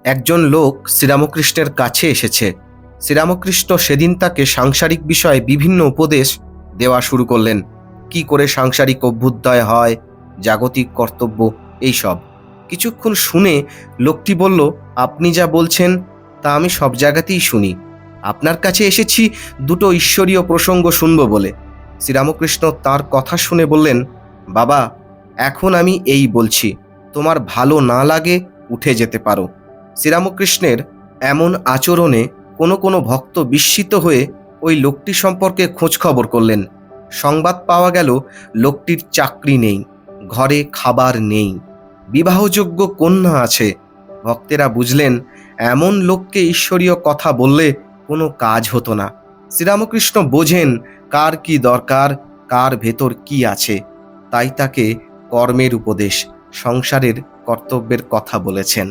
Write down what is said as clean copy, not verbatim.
একজন লোক শ্রীরামকৃষ্ণের কাছে এসেছে। শ্রীরামকৃষ্ণ সেদিন তাকে সাংসারিক বিষয়ে বিভিন্ন উপদেশ দেওয়া শুরু করলেন। কি করে সাংসারিক অভ্যুদয় হয়, জাগতিক কর্তব্য, এইসব। কিছুক্ষণ শুনে লোকটি বলল, আপনি যা বলছেন তা আমি সব জায়গাতেই শুনি। আপনার কাছে এসেছি দুটো ঈশ্বরীয় প্রসঙ্গ শুনব বলে। শ্রীরামকৃষ্ণ তার কথা শুনে বললেন, বাবা, এখন আমি এই বলছি, তোমার ভালো না লাগে উঠে যেতে পারো। শ্রীরামকৃষ্ণের এমন আচরণে কোনো কোনো ভক্ত বিস্মিত হয়ে ওই লোকটি সম্পর্কে খোঁজখবর করলেন। সংবাদ পাওয়া গেল লোকটির চাকরি নেই, ঘরে খাবার নেই, বিবাহযোগ্য কন্যা আছে। ভক্তেরা বুঝলেন এমন লোককে ঈশ্বরীয় কথা বললে কোনো কাজ হতো না। শ্রীরামকৃষ্ণ বোঝেন কার কি দরকার, কার ভেতর কি আছে, তাই তাকে কর্মের উপদেশ, সংসারের কর্তব্যের কথা বলেছেন।